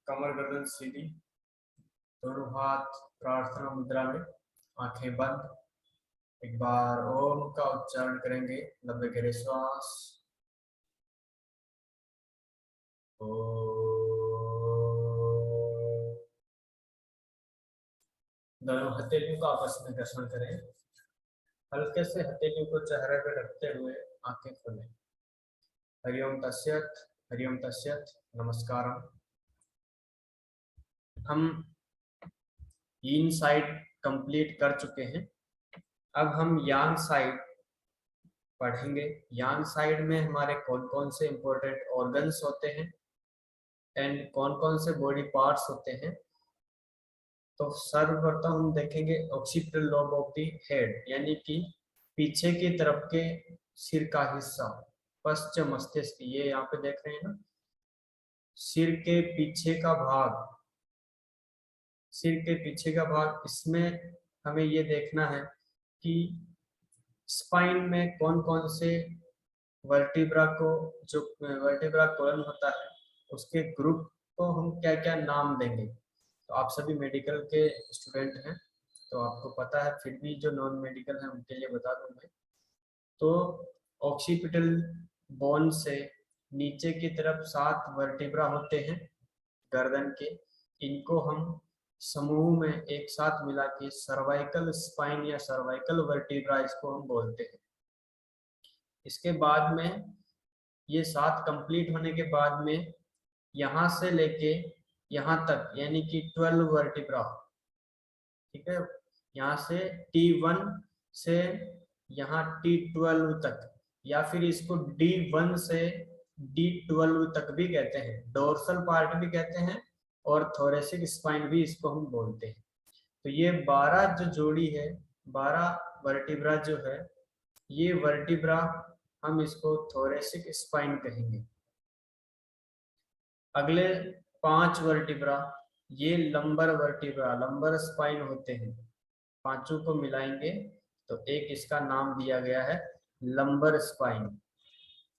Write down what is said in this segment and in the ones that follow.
कमर गर्दन सीधी, दोनों हाथ प्रार्थना मुद्रा में, आंखें बंद। एक बार ओम का उच्चारण करेंगे, लंबे गहरे श्वास। दोनों हथेलियों का आपस में घर्षण करें। हल्के से हथेलियों को चेहरे पर रखते हुए आंखें खोलें। हरिओम तस्यत, हरिओम तस्यत, नमस्कारम। हम यीन साइड कंप्लीट कर चुके हैं। अब हम यांग साइड पढ़ेंगे। यांग साइड में हमारे कौन कौन से इंपॉर्टेंट ऑर्गन्स होते हैं एंड कौन कौन से बॉडी पार्ट्स होते हैं। तो सर्वप्रथम हम देखेंगे occipital lobe of the head, यानी कि पीछे की तरफ के सिर का हिस्सा, पश्चिम मस्तिष्क। ये यहाँ पे देख रहे हैं ना, सिर के पीछे का भाग, सिर के पीछे का भाग। इसमें हमें ये देखना है कि स्पाइन में कौन कौन से वर्टिब्रा को, जो वर्टिब्रा कॉलम होता है, उसके ग्रुप को हम क्या क्या नाम देंगे। तो आप सभी मेडिकल के स्टूडेंट हैं तो आपको पता है, फिर भी जो नॉन मेडिकल है उनके लिए बता दूं मैं। तो ऑक्सीपिटल बोन से नीचे की तरफ 7 वर्टिब्रा होते हैं गर्दन के। इनको हम समूह में एक साथ मिला के सर्वाइकल स्पाइन या सर्वाइकल वर्टिब्रा इसको हम बोलते हैं। इसके बाद में ये 7 कंप्लीट होने के बाद में यहाँ से लेके यहाँ तक, यानी कि 12 वर्टिब्रा, ठीक है। यहाँ से T1 से यहाँ T12 तक, या फिर इसको D1 से D12 तक भी कहते हैं, डोर्सल पार्ट भी कहते हैं और थोरेसिक स्पाइन भी इसको हम बोलते हैं। तो ये 12 जो जोड़ी है, 12 वर्टिब्रा जो है, ये वर्टिब्रा हम इसको थोरेसिक स्पाइन कहेंगे। अगले 5 वर्टिब्रा ये लंबर वर्टिब्रा, लंबर स्पाइन होते हैं। पांचों को मिलाएंगे तो एक इसका नाम दिया गया है लंबर स्पाइन,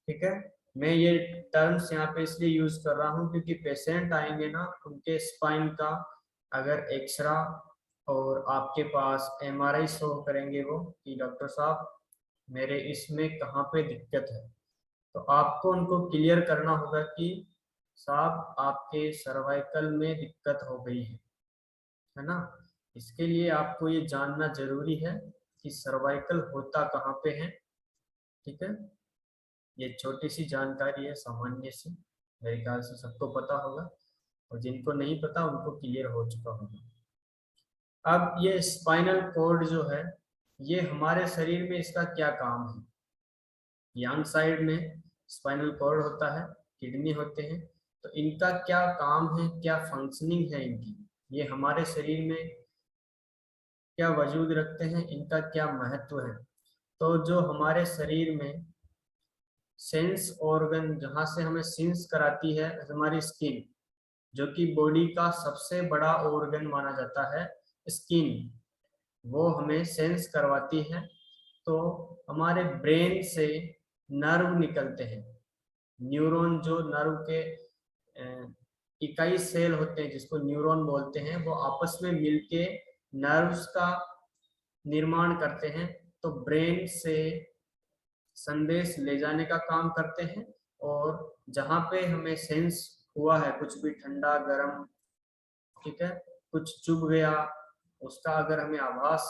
ठीक है। मैं ये टर्म्स यहाँ पे इसलिए यूज कर रहा हूँ क्योंकि पेशेंट आएंगे ना, उनके स्पाइन का अगर एक्सरा और आपके पास MRI शो करेंगे वो कि डॉक्टर साहब मेरे इसमें कहाँ पे दिक्कत है, तो आपको उनको क्लियर करना होगा कि साहब आपके सर्वाइकल में दिक्कत हो गई है ना। इसके लिए आपको ये जानना जरूरी है कि सर्वाइकल होता कहाँ पे है, ठीक है। ये छोटी सी जानकारी है, सामान्य सी, मेरे ख्याल से सबको पता होगा, और जिनको नहीं पता उनको क्लियर हो चुका होगा। अब ये स्पाइनल कॉर्ड जो है, ये हमारे शरीर में इसका क्या काम है। यांग साइड में स्पाइनल कॉर्ड होता है, किडनी होते हैं, तो इनका क्या काम है, क्या फंक्शनिंग है इनकी, ये हमारे शरीर में क्या वजूद रखते हैं, इनका क्या महत्व है। तो जो हमारे शरीर में सेंस ऑर्गन, जहाँ से हमें सेंस कराती है हमारी स्किन, जो कि बॉडी का सबसे बड़ा ऑर्गन माना जाता है स्किन, वो हमें सेंस करवाती है। तो हमारे ब्रेन से नर्व निकलते हैं, न्यूरॉन, जो नर्व के इकाई सेल होते हैं जिसको न्यूरॉन बोलते हैं, वो आपस में मिलके नर्व्स का निर्माण करते हैं। तो ब्रेन से संदेश ले जाने का काम करते हैं, और जहाँ पे हमें सेंस हुआ है कुछ भी ठंडा गर्म, ठीक है, कुछ चुभ गया, उसका अगर हमें आभास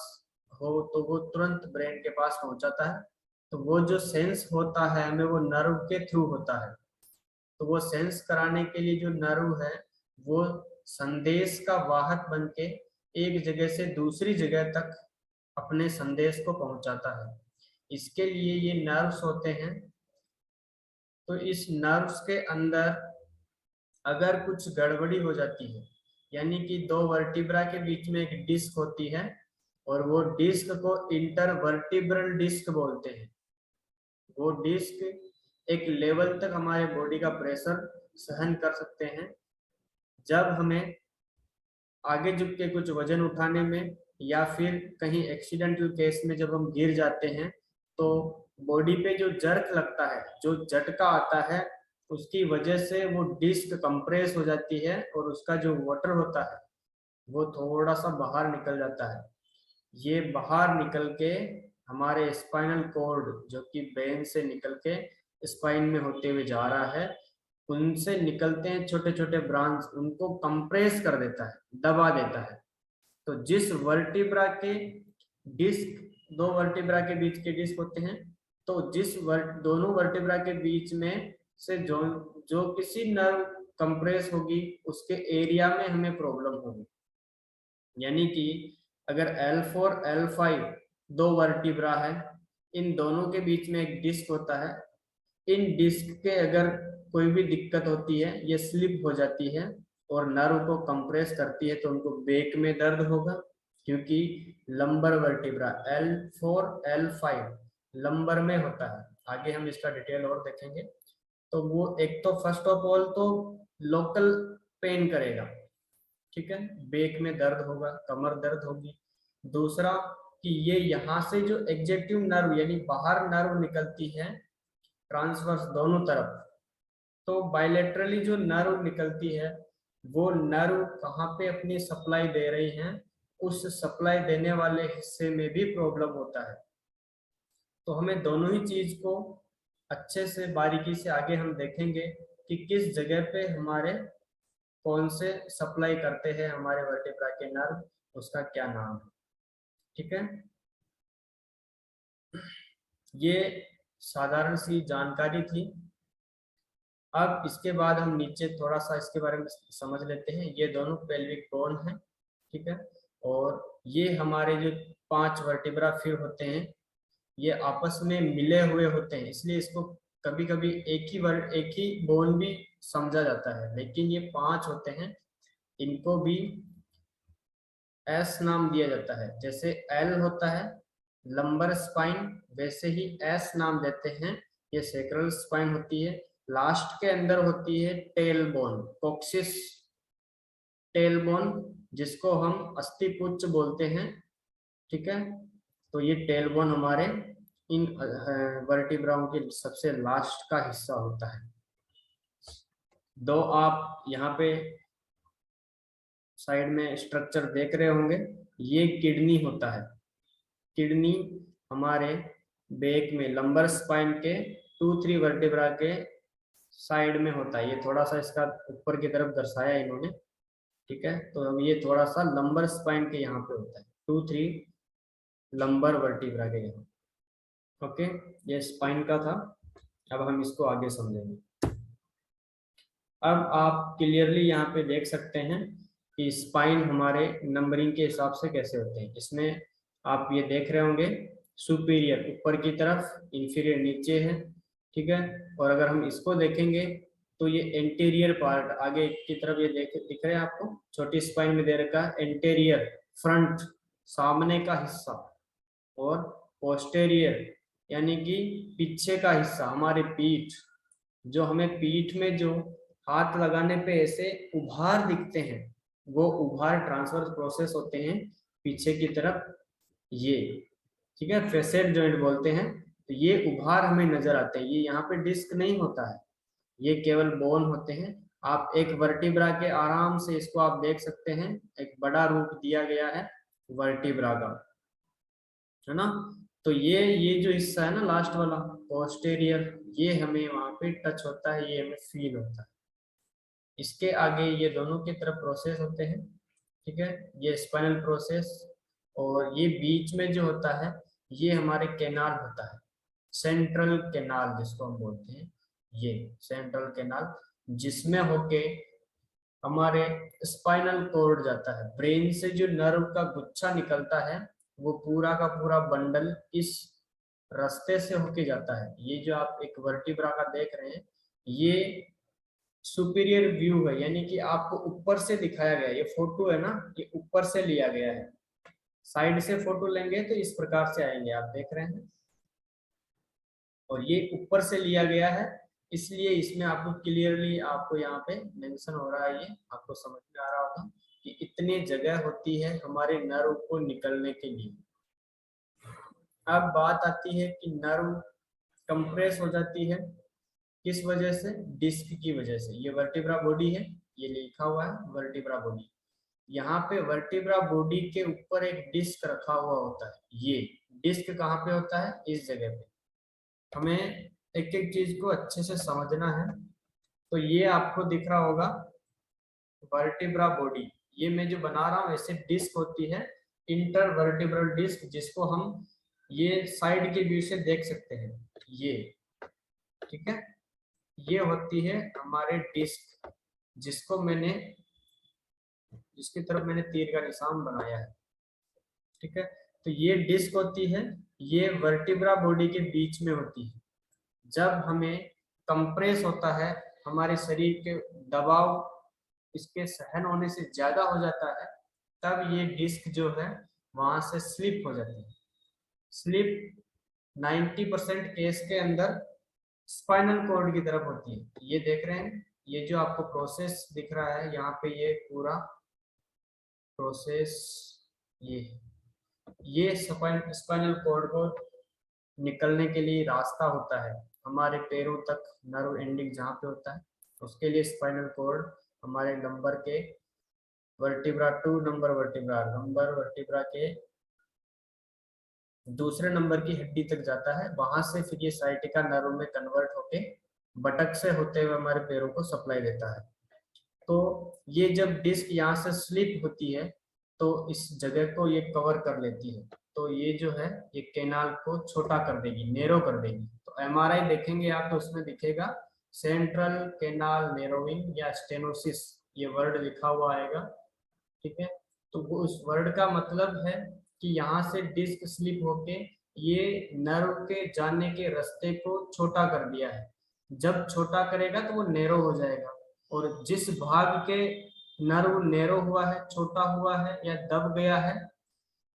हो तो वो तुरंत ब्रेन के पास पहुंचाता है। तो वो जो सेंस होता है हमें, वो नर्व के थ्रू होता है। तो वो सेंस कराने के लिए जो नर्व है, वो संदेश का वाहक बन के एक जगह से दूसरी जगह तक अपने संदेश को पहुंचाता है। इसके लिए ये नर्व्स होते हैं। तो इस नर्व्स के अंदर अगर कुछ गड़बड़ी हो जाती है, यानी कि 2 वर्टिब्रा के बीच में एक डिस्क होती है, और वो डिस्क को इंटरवर्टिब्रल डिस्क बोलते हैं। वो डिस्क एक लेवल तक हमारे बॉडी का प्रेशर सहन कर सकते हैं। जब हमें आगे झुक के कुछ वजन उठाने में, या फिर कहीं एक्सीडेंटल केस में जब हम गिर जाते हैं, तो बॉडी पे जो जर्क लगता है, जो झटका आता है, उसकी वजह से वो डिस्क कंप्रेस हो जाती है और उसका जो वाटर होता है वो थोड़ा सा बाहर निकल जाता है। ये बाहर निकल के हमारे स्पाइनल कॉर्ड जो कि ब्रेन से निकल के स्पाइन में होते हुए जा रहा है, उनसे निकलते हैं छोटे छोटे ब्रांच, उनको कंप्रेस कर देता है, दबा देता है। तो जिस वर्टिब्रा के डिस्क, दो वर्टिब्रा के बीच के डिस्क होते हैं, तो दोनों वर्टिब्रा के बीच में से जो जो किसी नर्व कंप्रेस होगी उसके एरिया में हमें प्रॉब्लम होगी। यानी कि अगर L4 L5 दो वर्टिब्रा है, इन दोनों के बीच में एक डिस्क होता है, इन डिस्क के अगर कोई भी दिक्कत होती है, ये स्लिप हो जाती है और नर्व को कंप्रेस करती है, तो उनको बैक में दर्द होगा, क्योंकि lumbar vertebra L4 L5 lumbar में होता है। आगे हम इसका डिटेल और देखेंगे। तो वो एक तो फर्स्ट ऑफ ऑल तो लोकल पेन करेगा, ठीक है, बैक में दर्द होगा, कमर दर्द होगी। दूसरा कि ये यहाँ से जो एग्जेक्टिव नर्व यानी बाहर नर्व निकलती है ट्रांसवर्स दोनों तरफ, तो बायलेटरली जो नर्व निकलती है वो नर्व कहाँ पे अपनी सप्लाई दे रही हैं, उस सप्लाई देने वाले हिस्से में भी प्रॉब्लम होता है। तो हमें दोनों ही चीज को अच्छे से बारीकी से आगे हम देखेंगे कि किस जगह पे हमारे कौन से सप्लाई करते हैं हमारे वर्टेब्रा के नर्व, उसका क्या नाम है। ठीक है, ये साधारण सी जानकारी थी। अब इसके बाद हम नीचे थोड़ा सा इसके बारे में समझ लेते हैं। ये दोनों पेल्विक बोन है, ठीक है, और ये हमारे जो 5 वर्टिब्रा फिर होते हैं, ये आपस में मिले हुए होते हैं, इसलिए इसको कभी कभी एक ही बोन भी समझा जाता है, लेकिन ये 5 होते हैं, इनको भी एस नाम दिया जाता है। जैसे एल होता है लंबर स्पाइन, वैसे ही एस नाम देते हैं, ये सेक्रल स्पाइन होती है। लास्ट के अंदर होती है टेल बोन, कोक्सिस टेल बोन, जिसको हम अस्थिपुच्छ बोलते हैं, ठीक है। तो ये टेल बोन हमारे इन वर्टिब्राओं के सबसे लास्ट का हिस्सा होता है। दो आप यहाँ पे साइड में स्ट्रक्चर देख रहे होंगे, ये किडनी होता है। किडनी हमारे बैक में लंबर स्पाइन के 2-3 वर्टिब्रा के साइड में होता है। ये थोड़ा सा इसका ऊपर की तरफ दर्शाया इन्होंने, ठीक है। तो अब ये थोड़ा सा लंबर स्पाइन के यहाँ पे होता है, 2-3 लंबर वर्टिब्रा के यहाँ। ओके, ये स्पाइन का था। अब हम इसको आगे समझेंगे। अब आप क्लियरली यहाँ पे देख सकते हैं कि स्पाइन हमारे नंबरिंग के हिसाब से कैसे होते हैं। इसमें आप ये देख रहे होंगे, सुपीरियर ऊपर की तरफ, इंफीरियर नीचे है, ठीक है। और अगर हम इसको देखेंगे तो ये एंटीरियर पार्ट आगे की तरफ ये दिख रहे हैं आपको, छोटी स्पाइन में दे रखा है एंटीरियर फ्रंट सामने का हिस्सा, और पोस्टेरियर यानी कि पीछे का हिस्सा, हमारे पीठ, जो हमें पीठ में जो हाथ लगाने पे ऐसे उभार दिखते हैं, वो उभार ट्रांसवर्स प्रोसेस होते हैं पीछे की तरफ, ये, ठीक है, फेसेट जॉइंट बोलते हैं। तो ये उभार हमें नजर आते हैं, ये यहाँ पे डिस्क नहीं होता है, ये केवल बोन होते हैं। आप एक वर्टिब्रा के आराम से इसको आप देख सकते हैं, एक बड़ा रूप दिया गया है वर्टिब्रा का, है ना। तो ये जो हिस्सा है ना लास्ट वाला पोस्टेरियर, ये हमें वहां पे टच होता है, ये हमें फील होता है। इसके आगे ये दोनों की तरफ प्रोसेस होते हैं, ठीक है, ये स्पाइनल प्रोसेस, और ये बीच में जो होता है ये हमारे कैनाल होता है, सेंट्रल कैनाल जिसको हम बोलते हैं, ये सेंट्रल कैनाल, जिसमें होके हमारे स्पाइनल कॉर्ड जाता है। ब्रेन से जो नर्व का गुच्छा निकलता है वो पूरा का पूरा बंडल इस रास्ते से होके जाता है। ये जो आप एक वर्टिब्रा का देख रहे हैं, ये सुपीरियर व्यू है, यानी कि आपको ऊपर से दिखाया गया, ये फोटो है ना, ये ऊपर से लिया गया है। साइड से फोटो लेंगे तो इस प्रकार से आएंगे, आप देख रहे हैं, और ये ऊपर से लिया गया है, इसलिए इसमें आपको क्लियरली आपको यहाँ पे मेंशन हो रहा है, ये आपको समझ में आ रहा होगा कि इतनी जगह होती है हमारे नर्व को निकलने के लिए। अब बात आती है कि नर्व कंप्रेस हो जाती है, किस वजह से? डिस्क की वजह से। ये वर्टिब्रा बॉडी है, ये लिखा हुआ है वर्टिब्रा बॉडी। यहाँ पे वर्टिब्रा बॉडी के ऊपर एक डिस्क रखा हुआ होता है। ये डिस्क कहाँ पे होता है? इस जगह पे। हमें एक एक चीज को अच्छे से समझना है। तो ये आपको दिख रहा होगा वर्टिब्रा बॉडी। ये मैं जो बना रहा हूँ ऐसे डिस्क होती है, इंटर वर्टिब्रल डिस्क, जिसको हम ये साइड के व्यू से देख सकते हैं। ये ठीक है, ये होती है हमारे डिस्क, जिसको मैंने, जिसकी तरफ मैंने तीर का निशान बनाया है। ठीक है, तो ये डिस्क होती है, ये वर्टिब्रा बॉडी के बीच में होती है। जब हमें कंप्रेस होता है, हमारे शरीर के दबाव इसके सहन होने से ज्यादा हो जाता है, तब ये डिस्क जो है वहां से स्लिप हो जाती है। स्लिप 90% केस के अंदर स्पाइनल कॉर्ड की तरफ होती है। ये देख रहे हैं, ये जो आपको प्रोसेस दिख रहा है यहाँ पे, ये पूरा प्रोसेस, ये स्पाइनल कॉर्ड को निकलने के लिए रास्ता होता है हमारे पैरों तक, नर्व एंडिंग जहाँ पे होता है, उसके लिए स्पाइनल कॉर्ड हमारे लंबर के vertebra 2 number vertebra, lumbar vertebra के दूसरे नंबर की हड्डी तक जाता है। वहां से फिर ये साइटिका नर्व में कन्वर्ट होके बटक से होते हुए हमारे पैरों को सप्लाई देता है। तो ये जब डिस्क यहाँ से स्लिप होती है तो इस जगह को ये कवर कर लेती है, तो ये जो है ये कैनाल को छोटा कर देगी, नेरो कर देगी। तो एमआरआई देखेंगे आप तो उसमें दिखेगा सेंट्रल कैनाल नेरोइंग या स्टेनोसिस, ये वर्ड लिखा हुआ आएगा। ठीक है, तो वो उस वर्ड का मतलब है कि यहाँ से डिस्क स्लिप होके ये नर्व के जाने के रास्ते को छोटा कर दिया है। जब छोटा करेगा तो वो नेरो हो जाएगा, और जिस भाग के नर्व नेरो हुआ है, छोटा हुआ है या दब गया है,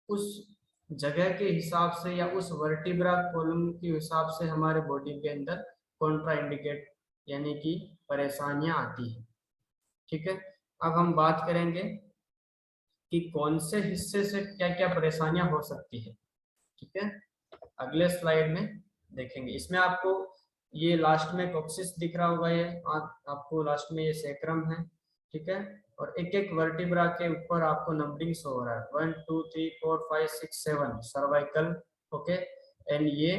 उस जगह के हिसाब से या उस वर्टिब्रा कॉलम के हिसाब से हमारे बॉडी के अंदर कॉन्ट्रा इंडिकेट यानी कि परेशानियां आती है। ठीक है, अब हम बात करेंगे कि कौन से हिस्से से क्या क्या परेशानियां हो सकती है। ठीक है, अगले स्लाइड में देखेंगे। इसमें आपको ये लास्ट में कॉक्सिस दिख रहा होगा, ये आपको लास्ट में ये सैक्रम है। ठीक है, और एक एक वर्टिब्रा के ऊपर आपको नंबरिंग शो हो रहा है, 1 2 3 4 5 6 7 सर्वाइकल। ओके, एंड ये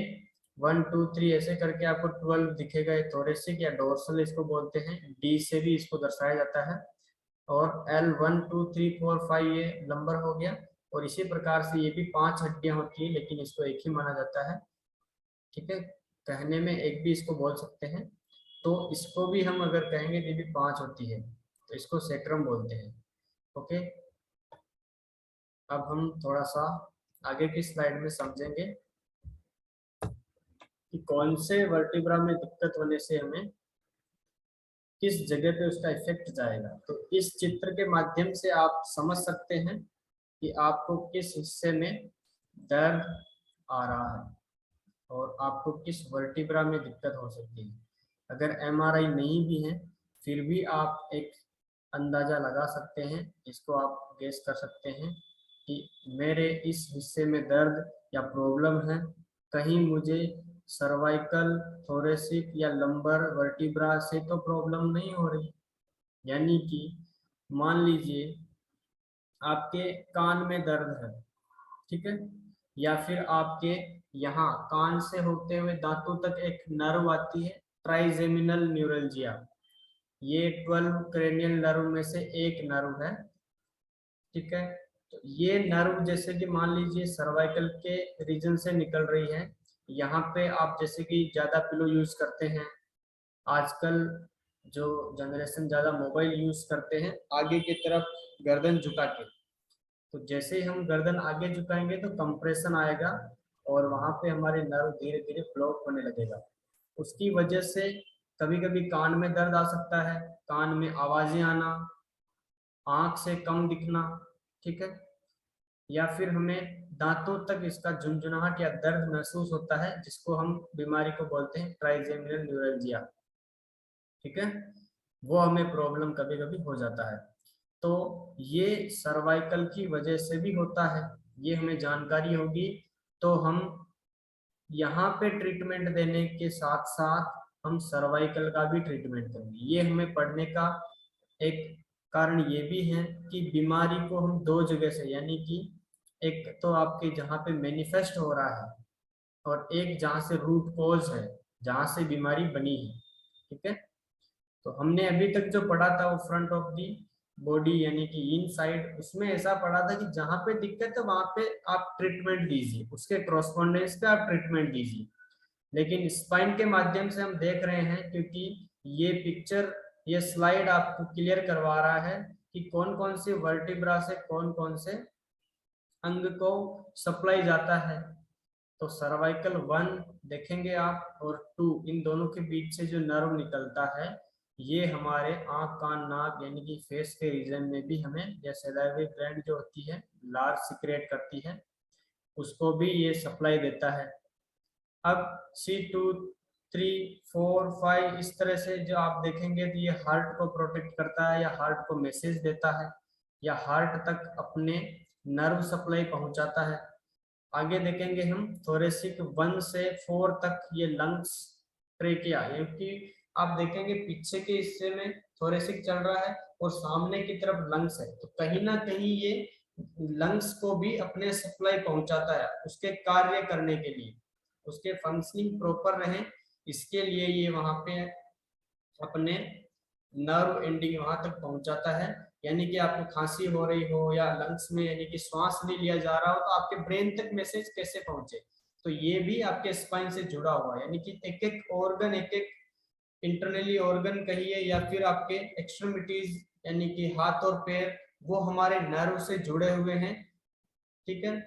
1 2 3 ऐसे करके आपको 12 दिखेगा। ये थोरेसिक या डोर्सल इसको बोलते हैं, डी से भी इसको दर्शाया जाता है। और L 1 2 3 4 5 ये नंबर हो गया। और इसी प्रकार से ये भी 5 हड्डियां होती है, लेकिन इसको एक ही माना जाता है। ठीक है, कहने में एक भी इसको बोल सकते हैं, तो इसको भी हम अगर कहेंगे तो भी 5 होती है, तो इसको सैक्रम बोलते हैं। ओके, अब हम थोड़ा सा आगे की स्लाइड में समझेंगे कि कौन से वर्टिब्रा में दिक्कत होने से हमें किस जगह पे उसका इफेक्ट जाएगा। तो इस चित्र के माध्यम से आप समझ सकते हैं कि आपको किस हिस्से में दर्द आ रहा है और आपको किस वर्टिब्रा में दिक्कत हो सकती है। अगर एमआरआई नहीं भी है फिर भी आप एक अंदाजा लगा सकते हैं, इसको आप गेस कर सकते हैं कि मेरे इस हिस्से में दर्द या प्रॉब्लम है, कहीं मुझे सर्वाइकल, थोरेसिक या लंबर वर्टिब्रा से तो प्रॉब्लम नहीं हो रही। यानी कि मान लीजिए आपके कान में दर्द है, ठीक है, या फिर आपके यहाँ कान से होते हुए दांतों तक एक नर्व आती है, ट्राइजेमिनल न्यूरल्जिया। ये 12 क्रेनियल नर्व में से एक नर्व है। ठीक है, तो ये नर्व जैसे कि मान लीजिए सर्वाइकल के रीजन से निकल रही है। यहाँ पे आप जैसे कि ज्यादा पिलो यूज करते हैं, आजकल जो जनरेशन ज्यादा मोबाइल यूज करते हैं आगे की तरफ गर्दन झुका के, तो जैसे ही हम गर्दन आगे झुकाएंगे तो कंप्रेशन आएगा और वहां पे हमारे नर्व धीरे धीरे ब्लॉक होने लगेगा। उसकी वजह से कभी कभी कान में दर्द आ सकता है, कान में आवाजें आना, आंख से कम दिखना। ठीक है, या फिर हमें दांतों तक इसका झुंझुनाहट या दर्द महसूस होता है, जिसको हम बीमारी को बोलते हैं ट्राइजेमिनल न्यूरल्जिया। ठीक है, वो हमें प्रॉब्लम कभी कभी हो जाता है। तो ये सर्वाइकल की वजह से भी होता है, ये हमें जानकारी होगी तो हम यहाँ पे ट्रीटमेंट देने के साथ साथ हम सर्वाइकल का भी ट्रीटमेंट करेंगे। ये हमें पढ़ने का एक कारण ये भी है कि बीमारी को हम दो जगह से, यानी कि एक तो आपके जहाँ पे मैनिफेस्ट हो रहा है और एक जहाँ से रूट कॉज है, जहाँ से बीमारी बनी है। ठीक है, तो हमने अभी तक जो पढ़ा था वो फ्रंट ऑफ दी बॉडी यानी कि इन साइड, उसमें ऐसा पढ़ा था कि जहाँ पे दिक्कत है वहां पे आप ट्रीटमेंट दीजिए, उसके कॉरस्पॉन्डेंस पे आप ट्रीटमेंट दीजिए। लेकिन स्पाइन के माध्यम से हम देख रहे हैं, क्योंकि ये पिक्चर, ये स्लाइड आपको क्लियर करवा रहा है कि कौन कौन से वर्टिब्रा से कौन कौन से अंग को सप्लाई जाता है। तो सर्वाइकल 1 देखेंगे आप और 2, इन दोनों के बीच से जो नर्व निकलता है ये हमारे आंख कान नाक यानी कि फेस के रीजन में भी हमें, या सैलाइवरी ग्लैंड जो होती है लार सिक्रेट करती है, उसको भी ये सप्लाई देता है। अब C2 3 4 5 इस तरह से जो आप देखेंगे तो ये हार्ट को प्रोटेक्ट करता है या हार्ट को मैसेज देता है या हार्ट तक अपने नर्व सप्लाई पहुंचाता है। आगे देखेंगे हम थोरेसिक 1 से 4 तक ये लंग्स ट्रेकिया, क्योंकि आप देखेंगे पीछे के हिस्से में थोरेसिक चल रहा है और सामने की तरफ लंग्स है, तो कहीं ना कहीं ये लंग्स को भी अपने सप्लाई पहुंचाता है उसके कार्य करने के लिए, उसके फंक्शनिंग प्रॉपर रहे इसके लिए ये वहां पे अपने नर्व एंडिंग वहां तक पहुंचाता है। यानी कि आपको खांसी हो रही हो या लंग्स में यानी कि श्वास नहीं लिया जा रहा हो तो आपके ब्रेन तक मैसेज कैसे पहुंचे, तो ये भी आपके स्पाइन से जुड़ा हुआ है। यानी कि एक एक ऑर्गन, एक एक इंटरनली ऑर्गन कहिए या फिर आपके एक्सट्रीमिटीज यानी कि हाथ और पैर, वो हमारे नर्व से जुड़े हुए हैं। ठीक है,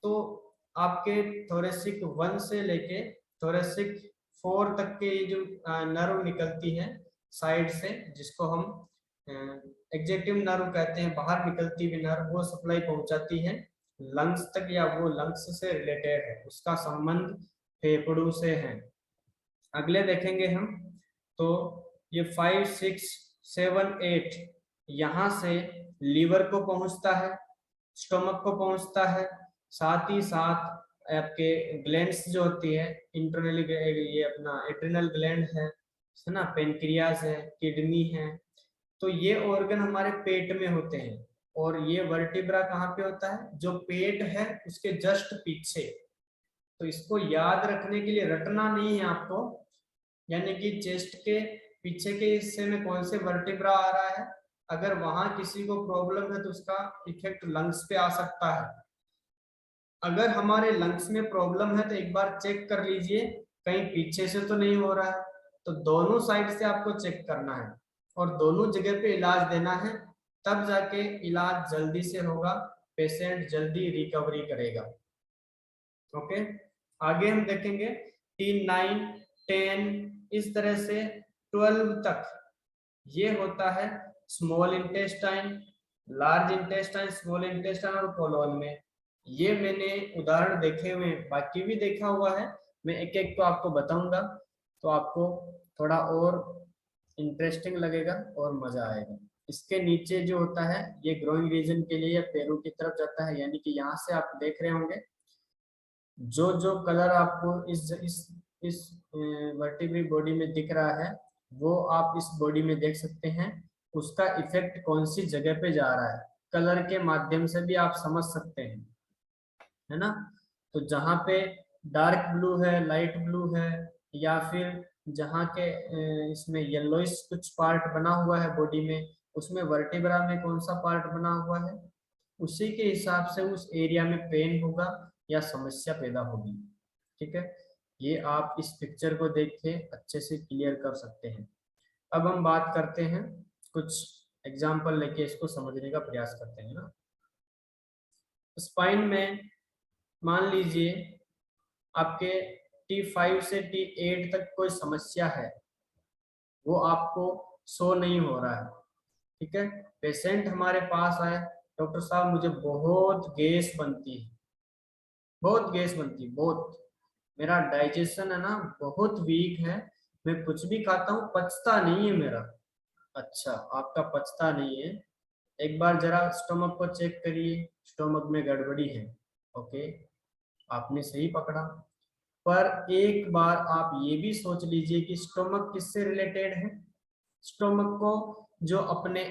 तो आपके थोरेसिक 1 से लेके थोरेसिक 4 तक के ये जो नर्व निकलती है साइड से, जिसको हम एग्जेक्टिव नर्व कहते हैं, बाहर निकलती हुई नर्व, वो सप्लाई पहुंचाती है लंग्स तक या वो लंग्स से रिलेटेड है, उसका संबंध फेफड़ों से है। अगले देखेंगे हम तो ये 5 6 7 8 यहाँ से लीवर को पहुंचता है, स्टोमक को पहुंचता है, साथ ही साथ आपके ग्लैंड्स जो होती है इंटरनली, ये अपना एड्रिनल ग्लैंड है ना, पेनक्रियाज है, किडनी है, तो ये ऑर्गन हमारे पेट में होते हैं। और ये वर्टिब्रा कहाँ पे होता है, जो पेट है उसके जस्ट पीछे। तो इसको याद रखने के लिए रटना नहीं है आपको, यानी कि चेस्ट के पीछे के हिस्से में कौन से वर्टिब्रा आ रहा है, अगर वहां किसी को प्रॉब्लम है तो उसका इफेक्ट लंग्स पे आ सकता है। अगर हमारे लंग्स में प्रॉब्लम है तो एक बार चेक कर लीजिए कहीं पीछे से तो नहीं हो रहा है, तो दोनों साइड से आपको चेक करना है और दोनों जगह पे इलाज देना है, तब जाके इलाज जल्दी से होगा, पेशेंट जल्दी रिकवरी करेगा। ओके, आगे हम देखेंगे 3 9 10 इस तरह से 12 तक ये होता है small intestine, large intestine, small intestine और कोलोन में। ये मैंने उदाहरण देखे हुए हैं, बाकी भी देखा हुआ है, मैं एक एक को आपको बताऊंगा तो आपको थोड़ा और इंटरेस्टिंग लगेगा और मजा आएगा। इसके नीचे जो होता है ये ग्रोइंग रीजन के लिए या पैरों की तरफ जाता है, यानी कि यहाँ से आप देख रहे होंगे जो जो कलर आपको इस वर्टिब्रल बॉडी में दिख रहा है वो आप इस बॉडी में देख सकते हैं, उसका इफेक्ट कौन सी जगह पे जा रहा है, कलर के माध्यम से भी आप समझ सकते हैं, है ना। तो जहाँ पे डार्क ब्लू है, लाइट ब्लू है, या फिर जहाँ के इसमें येलोइश कुछ पार्ट बना हुआ है बॉडी में, उसमें वर्टिब्रा में कौन सा पार्ट बना हुआ है, उसी के हिसाब से उस एरिया में पेन होगा या समस्या पैदा होगी। ठीक है, ये आप इस पिक्चर को देख के अच्छे से क्लियर कर सकते हैं। अब हम बात करते हैं, कुछ एग्जाम्पल लेके इसको समझने का प्रयास करते हैं ना। स्पाइन में मान लीजिए आपके T5 से T8 तक कोई समस्या है, वो आपको शो नहीं हो रहा है। ठीक है, पेशेंट हमारे पास आए, डॉक्टर साहब मुझे बहुत गैस बनती है, बहुत गैस बनती है, बहुत, मेरा डाइजेशन है ना बहुत वीक है, मैं कुछ भी खाता हूँ पचता नहीं है मेरा। अच्छा, आपका पचता नहीं है, एक बार जरा स्टोमक को चेक करिए, स्टोमक में गड़बड़ी है। ओके, आपने सही पकड़ा। पर एक बार आप ये भी सोच लीजिए कि स्टोमक किससे रिलेटेड है। स्टोमक को जो अपने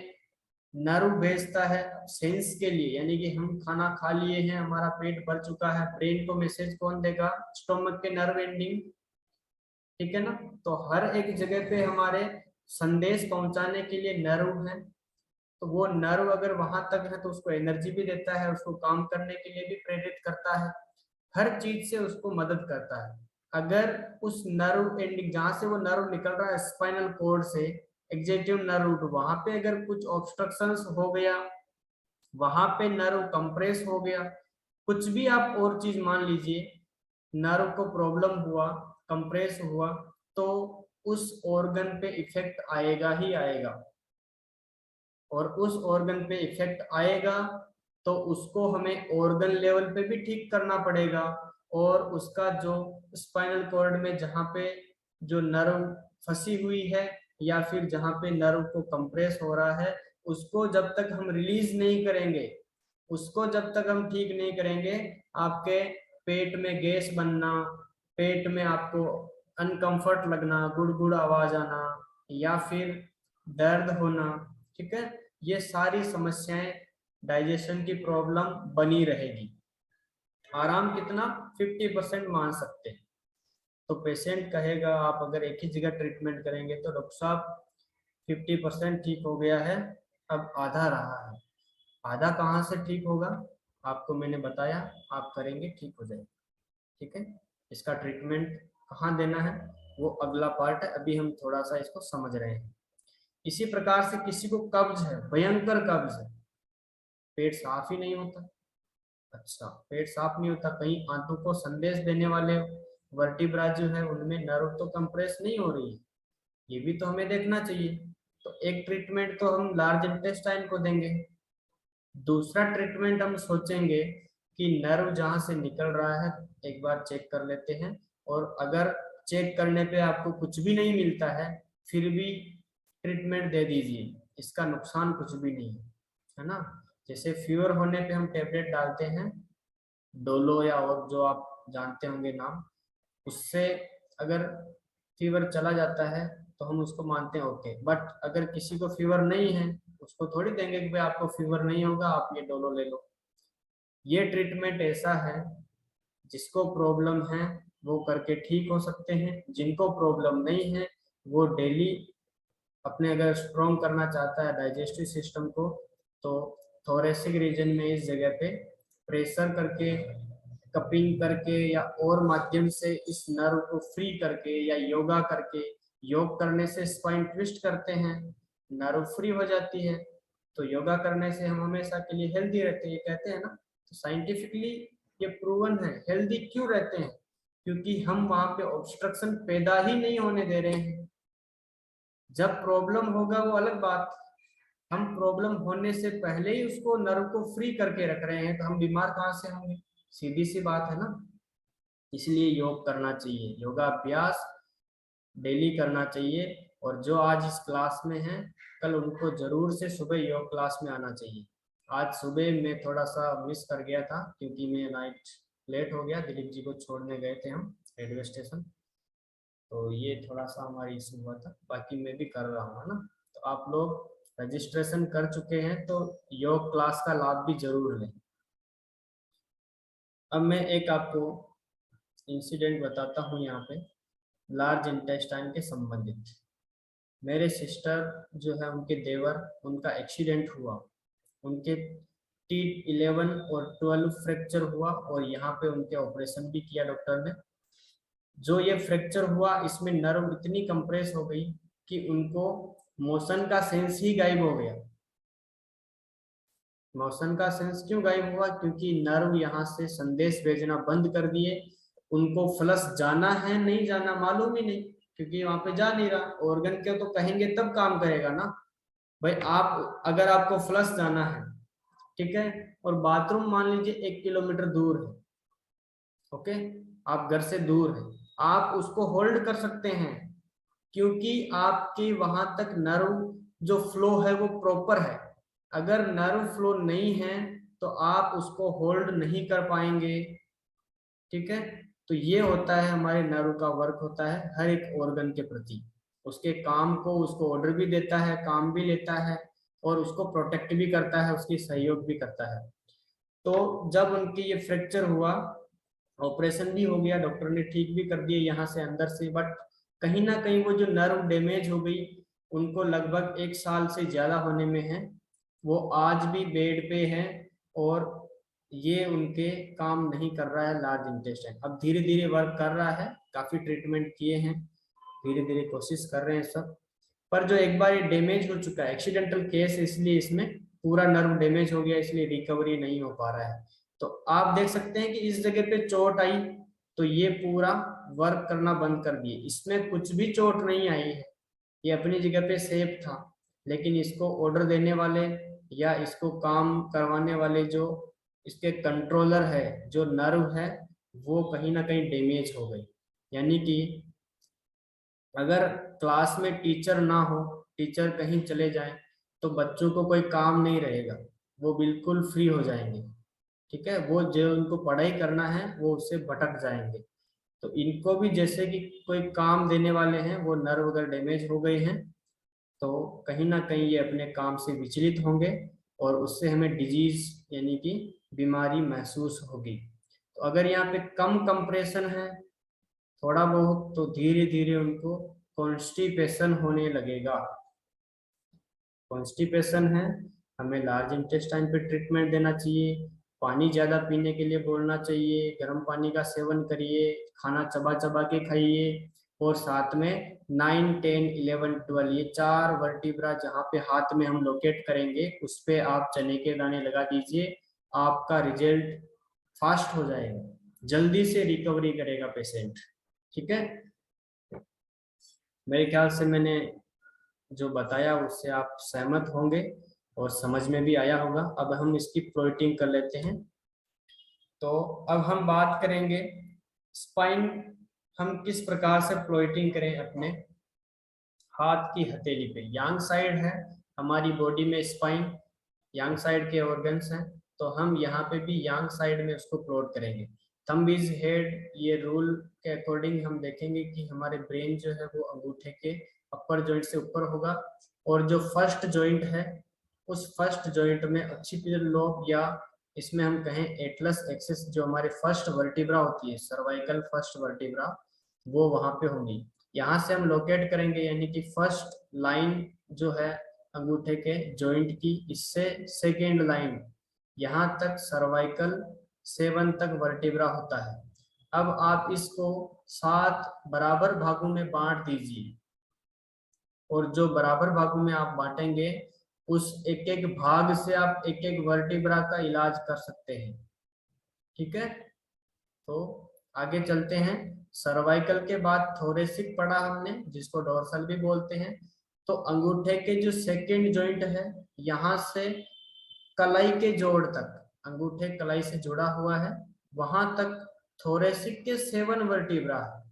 नर्व भेजता है सेंस के लिए, यानी कि हम खाना खा लिए हैं, हमारा पेट भर चुका है, ब्रेन को मैसेज कौन देगा? स्टोमक के नर्व एंडिंग, ठीक है ना। तो हर एक जगह पे हमारे संदेश पहुंचाने के लिए नर्व है, तो वो नर्व अगर वहां तक है तो उसको एनर्जी भी देता है, उसको काम करने के लिए भी प्रेरित करता है, हर चीज से उसको मदद करता है। अगर उस नर्व एंडिंग जहां से वो नर्व निकल रहा है स्पाइनल कोड से, एग्जेक्टिव नर्व रूट, वहां पे अगर कुछ ऑब्स्ट्रक्शंस हो गया, वहां पे नर्व कंप्रेस हो गया, कुछ भी आप और चीज मान लीजिए, नर्व को प्रॉब्लम हुआ, कंप्रेस हुआ, तो उस ऑर्गन पे इफेक्ट आएगा ही आएगा। और उस ऑर्गन पे इफेक्ट आएगा तो उसको हमें ऑर्गन लेवल पे भी ठीक करना पड़ेगा, और उसका जो स्पाइनल कॉर्ड में जहाँ पे जो नर्व फंसी हुई है या फिर जहाँ पे नर्व को कंप्रेस हो रहा है, उसको जब तक हम रिलीज नहीं करेंगे, उसको जब तक हम ठीक नहीं करेंगे, आपके पेट में गैस बनना, पेट में आपको अनकंफर्ट लगना, गुड़गुड़ आवाज आना, या फिर दर्द होना, ठीक है, ये सारी समस्याएं डाइजेशन की प्रॉब्लम बनी रहेगी। आराम कितना? 50% मान सकते हैं। तो पेशेंट कहेगा आप अगर एक ही जगह ट्रीटमेंट करेंगे तो डॉक्टर साहब 50% ठीक हो गया है, अब आधा रहा है। आधा कहाँ से ठीक होगा? आपको मैंने बताया, आप करेंगे ठीक हो जाएगा, ठीक है। इसका ट्रीटमेंट कहाँ देना है वो अगला पार्ट है, अभी हम थोड़ा सा इसको समझ रहे हैं। इसी प्रकार से किसी को कब्ज है, भयंकर कब्ज है, पेट साफ ही नहीं होता। अच्छा, पेट साफ नहीं होता, कहीं आंतों को संदेश देने वाले वर्टिब्रा जो है उनमें नर्व तो कंप्रेस नहीं हो रही है, ये भी तो हमें देखना चाहिए। तो एक ट्रीटमेंट तो हम लार्ज इंटेस्टाइन को देंगे, दूसरा ट्रीटमेंट हम सोचेंगे कि नर्व जहां से निकल रहा है एक बार चेक कर लेते हैं, और अगर चेक करने पे आपको कुछ भी नहीं मिलता है फिर भी ट्रीटमेंट दे दीजिए, इसका नुकसान कुछ भी नहीं है ना। जैसे फीवर होने पे हम टेबलेट डालते हैं, डोलो या और जो आप जानते होंगे नाम, उससे अगर फीवर चला जाता है तो हम उसको मानते हैं ओके। बट अगर किसी को फीवर नहीं है उसको थोड़ी देंगे कि भाई आपको फीवर नहीं होगा, आप ये डोलो ले लो। ये ट्रीटमेंट ऐसा है, जिसको प्रॉब्लम है वो करके ठीक हो सकते हैं, जिनको प्रॉब्लम नहीं है वो डेली अपने अगर स्ट्रॉन्ग करना चाहता है डाइजेस्टिव सिस्टम को, तो थोरेसिक रीजन में इस जगह पे प्रेशर करके, कपिंग करके या और माध्यम से इस नर्व को फ्री करके, या योगा करके, योग करने से स्पाइन ट्विस्ट करते हैं, नर्व फ्री हो जाती है, तो योगा करने से हम हमेशा के लिए हेल्दी रहते हैं, ये कहते हैं ना। तो साइंटिफिकली ये प्रूवन है, हेल्दी क्यों रहते हैं? क्योंकि हम वहां पे ऑब्स्ट्रक्शन पैदा ही नहीं होने दे रहे हैं। जब प्रॉब्लम होगा वो अलग बात, हम प्रॉब्लम होने से पहले ही उसको नर्व को फ्री करके रख रहे हैं, तो हम बीमार कहाँ से होंगे? सीधी सी बात है ना। इसलिए योग करना चाहिए, योगाभ्यास डेली करना चाहिए, और जो आज इस क्लास में है कल उनको जरूर से सुबह योग क्लास में आना चाहिए। आज सुबह मैं थोड़ा सा मिस कर गया था क्योंकि मैं नाइट लेट हो गया, दिलीप जी को छोड़ने गए थे हम रेलवे स्टेशन, तो ये थोड़ा सा हमारी इशू हुआ था, बाकी मैं भी कर रहा हूँ, है ना। तो आप लोग रजिस्ट्रेशन कर चुके हैं तो योग क्लास का लाभ भी जरूर लें। अब मैं एक आपको इंसिडेंट बताता हूँ यहाँ पे, लार्ज इंटेस्टाइन के संबंधित। मेरे सिस्टर जो है उनके देवर, उनका एक्सीडेंट हुआ, उनके T11 और 12 फ्रैक्चर हुआ, और यहाँ पे उनके ऑपरेशन भी किया डॉक्टर ने। जो ये फ्रैक्चर हुआ इसमें नर्व इतनी कंप्रेस हो गई कि उनको मोशन का सेंस ही गायब हो गया। मोशन का सेंस क्यों गायब हुआ? क्योंकि नर्व यहाँ से संदेश भेजना बंद कर दिए, उनको फ्लश जाना है नहीं जाना मालूम ही नहीं, क्योंकि वहां पे जा नहीं रहा। ऑर्गन के तो कहेंगे तब काम करेगा ना भाई। आप अगर आपको फ्लश जाना है, ठीक है, और बाथरूम मान लीजिए 1 किलोमीटर दूर है, ओके, आप घर से दूर है, आप उसको होल्ड कर सकते हैं क्योंकि आपके वहां तक नर्व जो फ्लो है वो प्रॉपर है। अगर नर्व फ्लो नहीं है तो आप उसको होल्ड नहीं कर पाएंगे, ठीक है। तो ये होता है हमारे नर्व का वर्क होता है हर एक ऑर्गन के प्रति, उसके काम को, उसको ऑर्डर भी देता है, काम भी लेता है और उसको प्रोटेक्ट भी करता है, उसकी सहयोग भी करता है। तो जब उनकी ये फ्रैक्चर हुआ, ऑपरेशन भी हो गया, डॉक्टर ने ठीक भी कर दिए यहाँ से अंदर से, बट कहीं ना कहीं वो जो नर्व डैमेज हो गई, उनको लगभग 1 साल से ज्यादा होने में है, वो आज भी बेड पे हैं और ये उनके काम नहीं कर रहा है लार्ज इंटेस्टाइन। अब धीरे धीरे वर्क कर रहा है, काफी ट्रीटमेंट किए हैं, धीरे धीरे कोशिश कर रहे हैं सब, पर जो एक बार ये डैमेज हो चुका है, एक्सीडेंटल केस है, इसलिए इसमें पूरा नर्व डैमेज हो गया, इसलिए रिकवरी नहीं हो पा रहा है। तो आप देख सकते हैं कि इस जगह पे चोट आई तो ये पूरा वर्क करना बंद कर दिए, इसमें कुछ भी चोट नहीं आई है, ये अपनी जगह पे सेफ था, लेकिन इसको ऑर्डर देने वाले या इसको काम करवाने वाले जो इसके कंट्रोलर है, जो नर्व है, वो कहीं ना कहीं डैमेज हो गई। यानी कि अगर क्लास में टीचर ना हो, टीचर कहीं चले जाएं, तो बच्चों को कोई काम नहीं रहेगा, वो बिल्कुल फ्री हो जाएंगे, ठीक है, वो जो उनको पढ़ाई करना है वो उससे भटक जाएंगे। तो इनको भी जैसे कि कोई काम देने वाले हैं, वो नर्व अगर डैमेज हो गए हैं तो कहीं ना कहीं ये अपने काम से विचलित होंगे और उससे हमें डिजीज यानी कि बीमारी महसूस होगी। तो अगर यहाँ पे कम कंप्रेशन है थोड़ा बहुत, तो धीरे धीरे उनको कॉन्स्टिपेशन होने लगेगा। कॉन्स्टिपेशन है, हमें लार्ज इंटेस्टाइन पे ट्रीटमेंट देना चाहिए, पानी ज्यादा पीने के लिए बोलना चाहिए, गर्म पानी का सेवन करिए, खाना चबा चबा के खाइए, और साथ में 9, 10, 11, 12 ये 4 वर्टिब्रा जहाँ पे हाथ में हम लोकेट करेंगे उस पे आप चने के दाने लगा दीजिए, आपका रिजल्ट फास्ट हो जाएगा, जल्दी से रिकवरी करेगा पेशेंट। ठीक है, मेरे ख्याल से मैंने जो बताया उससे आप सहमत होंगे और समझ में भी आया होगा। अब हम इसकी प्लॉटिंग कर लेते हैं। तो अब हम बात करेंगे स्पाइन, हम किस प्रकार से प्लॉटिंग करें अपने हाथ की हथेली पे। यांग साइड है हमारी बॉडी में स्पाइन, यांग साइड के ऑर्गन्स हैं, तो हम यहाँ पे भी यांग साइड में उसको प्लॉट करेंगे। थंब इज हेड, ये रूल के अकॉर्डिंग हम देखेंगे कि हमारे ब्रेन जो है वो अंगूठे के अपर जॉइंट से ऊपर होगा, और जो फर्स्ट जॉइंट है उस फर्स्ट जॉइंट में ऑक्सीपिटल लोब, या इसमें हम कहें एटलस एक्सिस, जो हमारे फर्स्ट वर्टिब्रा होती है, सर्वाइकल फर्स्ट वर्टिब्रा, वो वहां पे होंगी। यहाँ से हम लोकेट करेंगे, यानी कि फर्स्ट लाइन जो है अंगूठे के जॉइंट की, इससे सेकेंड लाइन यहाँ तक सर्वाइकल 7 तक वर्टिब्रा होता है। अब आप इसको 7 बराबर भागों में बांट दीजिए, और जो बराबर भागों में आप बांटेंगे उस एक एक भाग से आप एक एक वर्टिब्रा का इलाज कर सकते हैं। ठीक है, तो आगे चलते हैं। सर्वाइकल के बाद थोरेसिक पढ़ा हमने, जिसको डोर्सल भी बोलते हैं। तो अंगूठे के जो सेकेंड जॉइंट है, यहाँ से कलाई के जोड़ तक, अंगूठे कलाई से जुड़ा हुआ है, वहां तक थोरेसिक के 7 वर्टिब्रा है,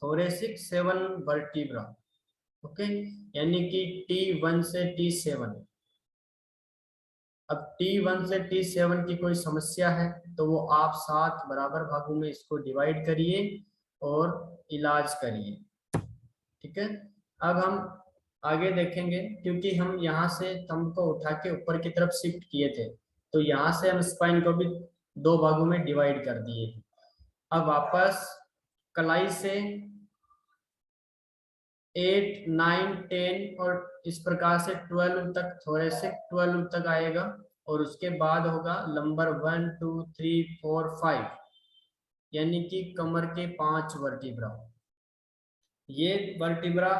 थोरेसिक 7 वर्टिब्रा। ओके, यानी कि T1 से T7। अब T1 से T7 की कोई समस्या है तो वो आप 7 बराबर भागों में इसको डिवाइड करिए और इलाज करिए। ठीक है, अब हम आगे देखेंगे, क्योंकि हम यहाँ से थंब को उठा के ऊपर की तरफ शिफ्ट किए थे, तो यहाँ से हम स्पाइन को भी 2 भागों में डिवाइड कर दिए। अब वापस कलाई से 8, 9, 10 और इस प्रकार से 12 तक, थोरेसिक 12 तक आएगा, और उसके बाद होगा लंबर 1, 2, 3, 4, 5, यानी कि कमर के 5 वर्टिब्रा। ये वर्टिब्रा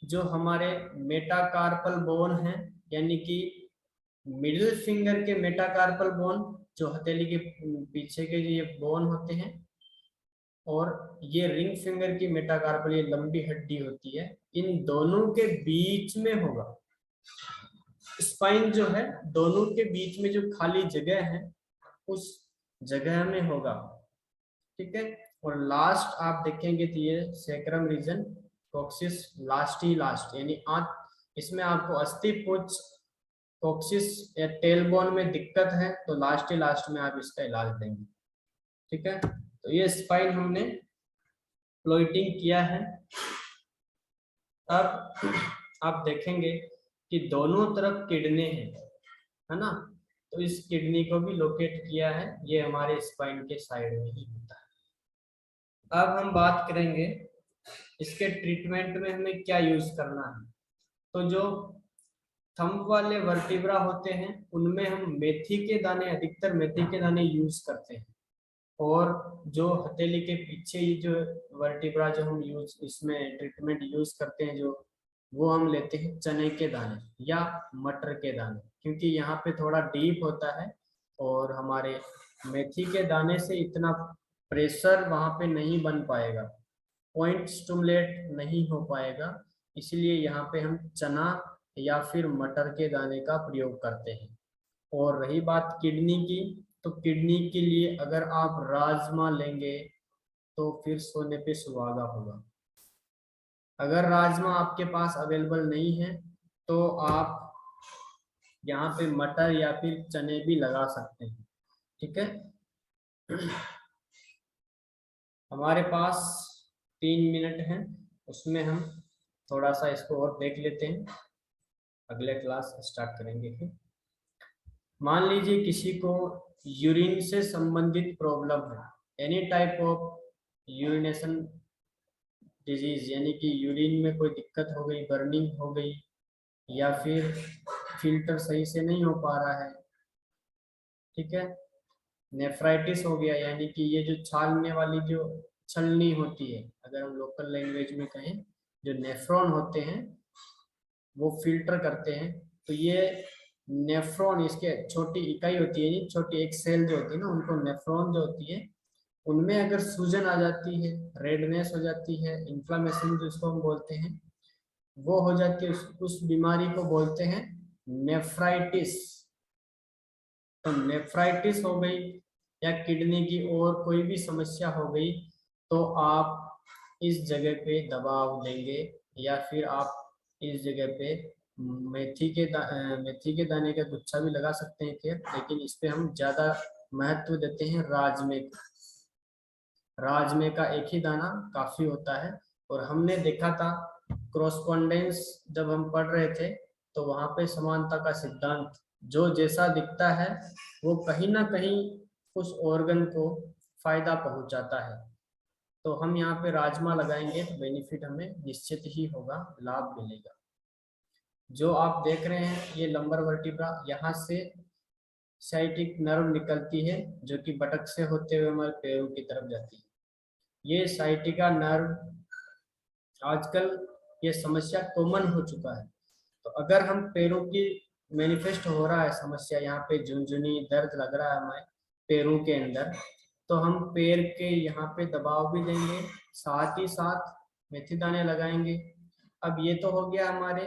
जो हमारे मेटाकार्पल बोन है, यानी कि मिडिल फिंगर के मेटाकार्पल बोन, जो हथेली के पीछे के जो ये बोन होते हैं, और ये रिंग फिंगर की मेटाकार्पल, ये लंबी हड्डी होती है, इन दोनों के बीच में होगा स्पाइन जो है, दोनों के बीच में जो खाली जगह है उस जगह में होगा। ठीक है, और लास्ट आप देखेंगे तो ये सैक्रम रीजन, कॉक्सिस लास्ट ही लास्ट, यानी इसमें आपको अस्थि पुंज कॉक्सिस या टेल बोन में दिक्कत है तो लास्ट ही लास्ट में आप इसका इलाज देंगे। ठीक है, तो ये स्पाइन हमने प्लॉटिंग किया है। अब आप देखेंगे कि दोनों तरफ किडनी है ना, तो इस किडनी को भी लोकेट किया है, ये हमारे स्पाइन के साइड में ही होता है। अब हम बात करेंगे इसके ट्रीटमेंट में हमें क्या यूज करना है। तो जो थंब वाले वर्टिब्रा होते हैं उनमें हम मेथी के दाने, अधिकतर मेथी के दाने यूज करते हैं, और जो हथेली के पीछे ही जो वर्टिब्रा जो हम यूज इसमें ट्रीटमेंट यूज करते हैं, जो वो हम लेते हैं चने के दाने या मटर के दाने, क्योंकि यहाँ पे थोड़ा डीप होता है और हमारे मेथी के दाने से इतना प्रेशर वहाँ पे नहीं बन पाएगा, पॉइंट स्टिमुलेट नहीं हो पाएगा, इसलिए यहाँ पे हम चना या फिर मटर के दाने का प्रयोग करते हैं। और रही बात किडनी की, तो किडनी के लिए अगर आप राजमा लेंगे तो फिर सोने पे सुहागा होगा। अगर राजमा आपके पास अवेलेबल नहीं है तो आप यहाँ पे मटर या फिर चने भी लगा सकते हैं। ठीक है, हमारे पास 3 मिनट हैं, उसमें हम थोड़ा सा इसको और देख लेते हैं, अगले क्लास स्टार्ट करेंगे फिर। मान लीजिए किसी को यूरिन से संबंधित प्रॉब्लम है, any type of urination disease, यानी कि यूरिन में कोई दिक्कत हो गई, बर्निंग हो गई, या फिर फिल्टर सही से नहीं हो पा रहा है। ठीक है, नेफ्राइटिस हो गया, यानी कि ये जो छालने वाली जो छलनी होती है, अगर हम लोकल लैंग्वेज में कहें, जो नेफ्रॉन होते हैं वो फिल्टर करते हैं, तो ये नेफ्रॉन, इसके छोटी इकाई होती है, छोटी एक सेल जो होती है ना, उनको नेफ्रॉन जो होती है, उनमें अगर सूजन आ जाती है, रेडनेस हो जाती है, इन्फ्लामेशन जिसको हम बोलते हैं वो हो जाती है, उस बीमारी को बोलते हैं नेफ्राइटिस। तो नेफ्राइटिस हो गई या किडनी की और कोई भी समस्या हो गई, तो आप इस जगह पे दबाव देंगे, या फिर आप इस जगह पे मेथी के दाने का गुच्छा भी लगा सकते हैं खैर, लेकिन इस पे हम ज्यादा महत्व देते हैं राजमे को। राजमे का एक ही दाना काफी होता है, और हमने देखा था क्रॉसपॉन्डेंस जब हम पढ़ रहे थे, तो वहां पे समानता का सिद्धांत, जो जैसा दिखता है वो कहीं ना कहीं उस ऑर्गन को फायदा पहुंचाता है। तो हम यहाँ पे राजमा लगाएंगे तो बेनिफिट हमें निश्चित ही होगा, लाभ मिलेगा। जो आप देख रहे हैं ये लंबर वर्टिब्रा, यहाँ से साइटिक नर्व निकलती है जो कि बटक से होते हुए हमारे पैरों की तरफ जाती है। ये साइटिका नर्व, आजकल ये समस्या कॉमन हो चुका है, तो अगर हम पैरों की मैनिफेस्ट हो रहा है समस्या, यहाँ पे झुनझुनी दर्द लग रहा है हमारे पैरों के अंदर, तो हम पैर के यहाँ पे दबाव भी देंगे, साथ ही साथ मेथी दाने लगाएंगे। अब ये तो हो गया हमारे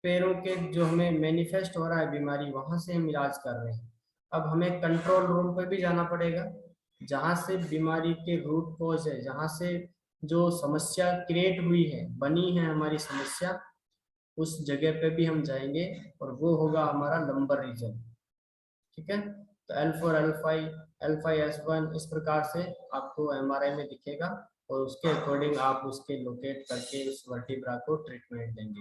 पैरों के जो हमें मैनिफेस्ट हो रहा है बीमारी, वहां से हम इलाज कर रहे हैं। अब हमें कंट्रोल रूम पे भी जाना पड़ेगा, जहाँ से बीमारी के रूट कॉज है, जहाँ से जो समस्या क्रिएट हुई है, बनी है हमारी समस्या, उस जगह पे भी हम जाएंगे, और वो होगा हमारा लंबर रीजन। ठीक है, तो L4 L5 इस प्रकार से आपको MRI में दिखेगा, और उसके अकॉर्डिंग आप उसके लोकेट करके उस वर्टिब्रा को ट्रीटमेंट देंगे।